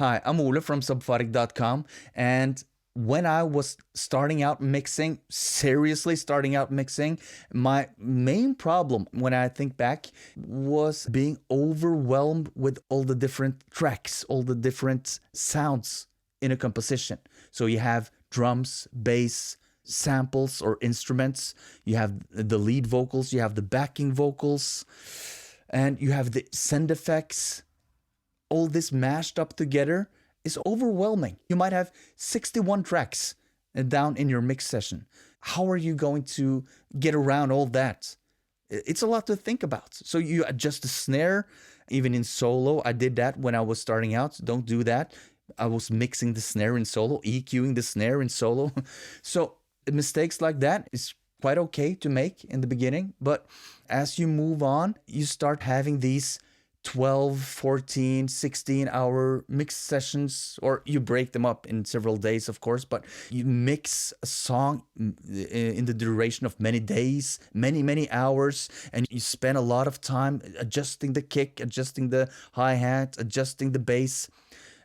Hi, I'm Ole from subphotic.com, and when I was starting out mixing, seriously starting out mixing, my main problem when I think back was being overwhelmed with all the different tracks, all the different sounds in a composition. So you have drums, bass, samples or instruments, you have the lead vocals, you have the backing vocals, and you have the send effects. All this mashed up together is overwhelming. You might have 61 tracks down in your mix session. How are you going to get around all that? It's a lot to think about. So you adjust the snare, even in solo. I did that when I was starting out. Don't do that. I was mixing the snare in solo, EQing the snare in solo. So mistakes like that is quite okay to make in the beginning. But as you move on, you start having these 12, 14, 16-hour mix sessions, or you break them up in several days, of course, but you mix a song in the duration of many days, many hours, and you spend a lot of time adjusting the kick, adjusting the hi-hat, adjusting the bass.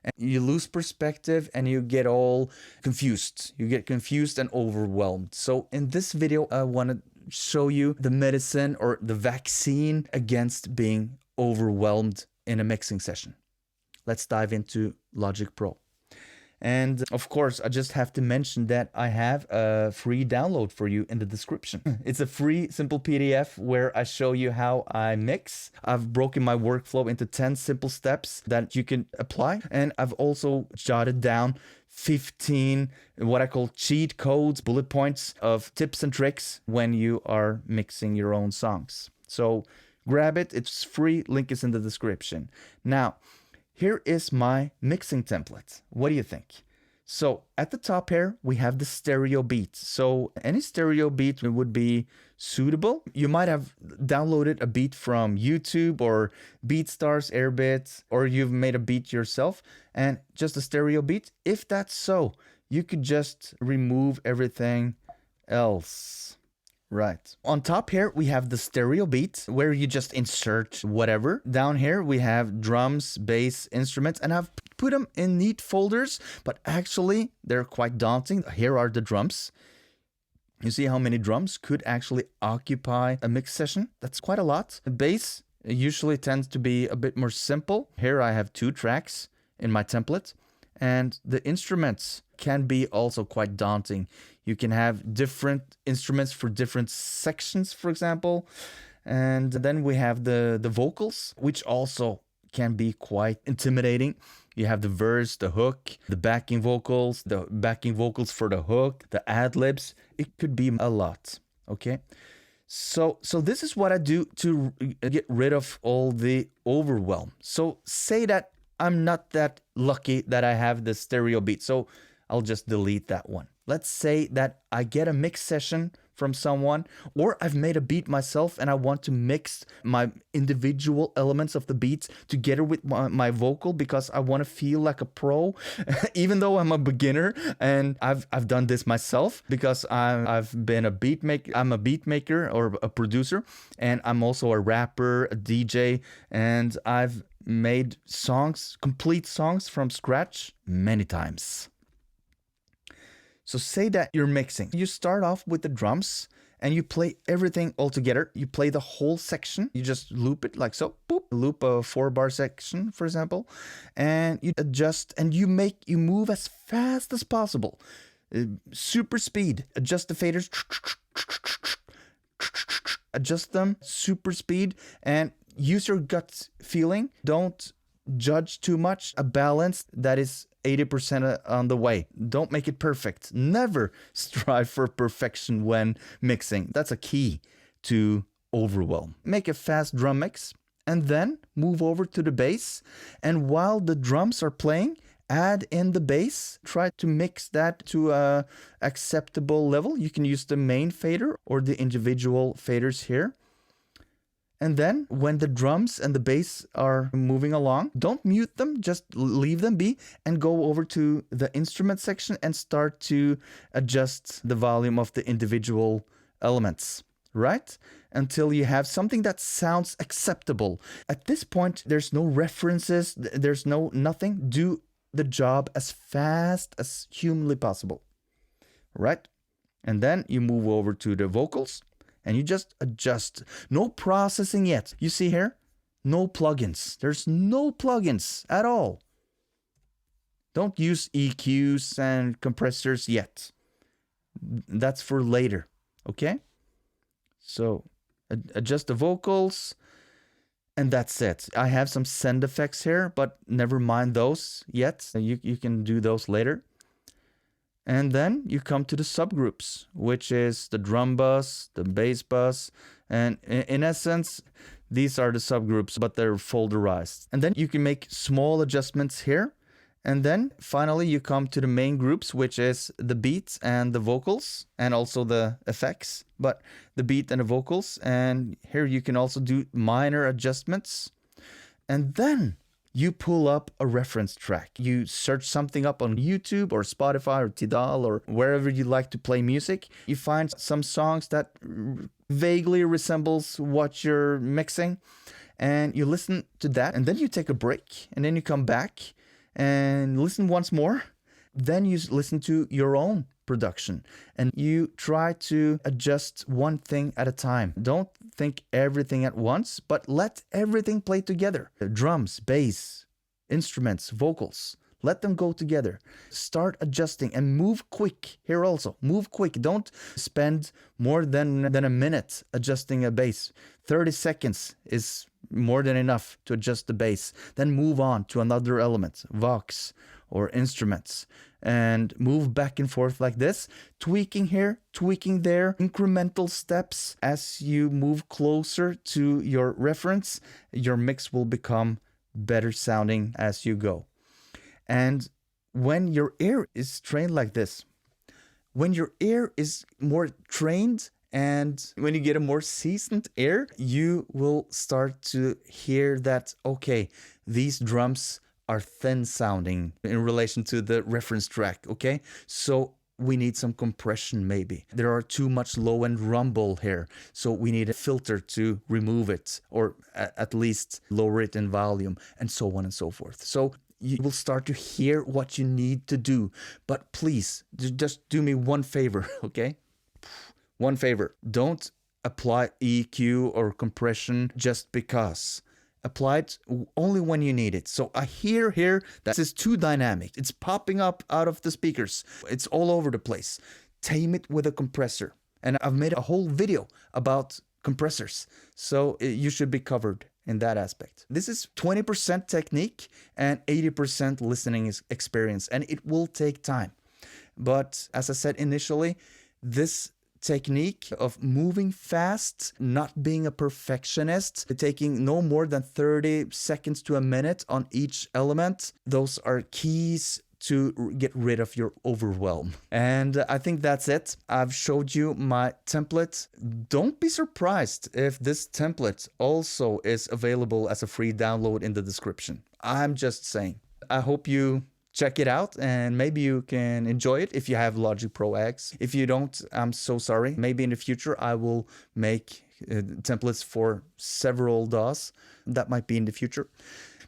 And you lose perspective and you get all confused. You get confused and overwhelmed. So in this video, I want to show you the medicine or the vaccine against being overwhelmed in a mixing session. Let's dive into Logic Pro. And of course, I just have to mention that I have a free download for you in the description. It's a free, simple PDF where I show you how I mix. I've broken my workflow into 10 simple steps that you can apply. And I've also jotted down 15 what I call cheat codes, bullet points of tips and tricks when you are mixing your own songs. So grab it, it's free, link is in the description. Now, here is my mixing template. What do you think? So at the top here, we have the stereo beat. So any stereo beat would be suitable. You might have downloaded a beat from YouTube or BeatStars, Airbit, or you've made a beat yourself and just a stereo beat. If that's so, you could just remove everything else. Right. On top here, we have the stereo beat where you just insert whatever. Down here, we have drums, bass, instruments, and I've put them in neat folders, but actually they're quite daunting. Here are the drums. You see how many drums could actually occupy a mix session? That's quite a lot. The bass usually tends to be a bit more simple. Here I have 2 tracks in my template, and the instruments can be also quite daunting. You can have different instruments for different sections, for example. And then we have the vocals, which also can be quite intimidating. You have the verse, the hook, the backing vocals for the hook, the ad-libs. It could be a lot, okay? So this is what I do to get rid of all the overwhelm. So say that I'm not that lucky that I have the stereo beat, so I'll just delete that one. Let's say that I get a mix session from someone, or I've made a beat myself and I want to mix my individual elements of the beats together with my vocal because I want to feel like a pro, even though I'm a beginner. And I've done this myself because I've been a beat maker. I'm a beat maker or a producer, and I'm also a rapper, a DJ, and I've made songs, complete songs from scratch many times. So say that you're mixing. You start off with the drums and you play everything all together. You play the whole section. You just loop it like so. Boop. Loop a 4-bar section, for example. And you adjust and you move as fast as possible. Super speed. Adjust the faders. Adjust them. Super speed. And use your gut feeling. Don't judge too much. A balance that is 80% on the way. Don't make it perfect. Never strive for perfection when mixing. That's a key to overwhelm. Make a fast drum mix and then move over to the bass. And while the drums are playing, add in the bass. Try to mix that to a acceptable level. You can use the main fader or the individual faders here. And then when the drums and the bass are moving along, don't mute them, just leave them be and go over to the instrument section and start to adjust the volume of the individual elements, right? Until you have something that sounds acceptable. At this point, there's no references, there's nothing. Do the job as fast as humanly possible, right? And then you move over to the vocals and you just adjust. No processing yet. You see here? No plugins. There's no plugins at all. Don't use EQs and compressors yet. That's for later, okay? So adjust the vocals, and that's it. I have some send effects here, but never mind those yet. You can do those later. And then you come to the subgroups, which is the drum bus, the bass bus, and in essence, these are the subgroups, but they're folderized. And then you can make small adjustments here. And then finally you come to the main groups, which is the beat and the vocals and also the effects, but the beat and the vocals. And here you can also do minor adjustments. And then you pull up a reference track. You search something up on YouTube or Spotify or Tidal or wherever you like to play music. You find some songs that vaguely resembles what you're mixing and you listen to that. And then you take a break and then you come back and listen once more. Then you listen to your own production and you try to adjust one thing at a time. Don't think everything at once, but let everything play together. Drums, bass, instruments, vocals. Let them go together. Start adjusting and move quick here also. Move quick. Don't spend more than a minute adjusting a bass. 30 seconds is more than enough to adjust the bass. Then move on to another element, vox or instruments, and move back and forth like this, tweaking here, tweaking there, incremental steps. As you move closer to your reference, your mix will become better sounding as you go. And when your ear is trained like this, when your ear is more trained and when you get a more seasoned ear, you will start to hear that, okay, these drums are thin sounding in relation to the reference track, okay? So we need some compression maybe. There are too much low end rumble here, so we need a filter to remove it or at least lower it in volume and so on and so forth. So you will start to hear what you need to do. But please, just do me one favor, okay? One favor. Don't apply EQ or compression just because. Apply it only when you need it. So I hear here that this is too dynamic. It's popping up out of the speakers. It's all over the place. Tame it with a compressor. And I've made a whole video about compressors. So you should be covered in that aspect. This is 20% technique and 80% listening experience, and it will take time. But as I said initially, this technique of moving fast, not being a perfectionist, taking no more than 30 seconds to a minute on each element, those are keys to get rid of your overwhelm. And I think that's it. I've showed you my template. Don't be surprised if this template also is available as a free download in the description. I'm just saying. I hope you check it out and maybe you can enjoy it if you have Logic Pro X. If you don't, I'm so sorry. Maybe in the future I will make templates for several DAWs. That might be in the future.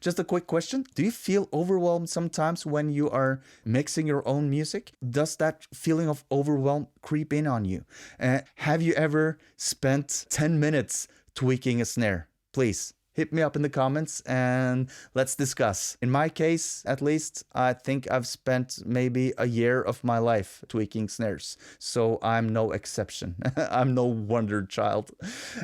Just a quick question. Do you feel overwhelmed sometimes when you are mixing your own music? Does that feeling of overwhelm creep in on you? Have you ever spent 10 minutes tweaking a snare? Please hit me up in the comments and let's discuss. In my case, at least, I think I've spent maybe a year of my life tweaking snares. So I'm no exception. I'm no wonder child.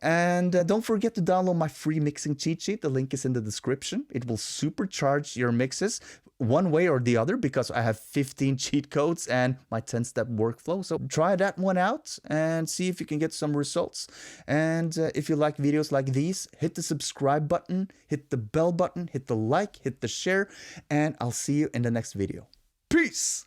And don't forget to download my free mixing cheat sheet. The link is in the description. It will supercharge your mixes one way or the other because I have 15 cheat codes and my 10-step workflow. So try that one out and see if you can get some results. And if you like videos like these, hit the subscribe button, hit the bell button, hit the like, hit the share, and I'll see you in the next video. Peace!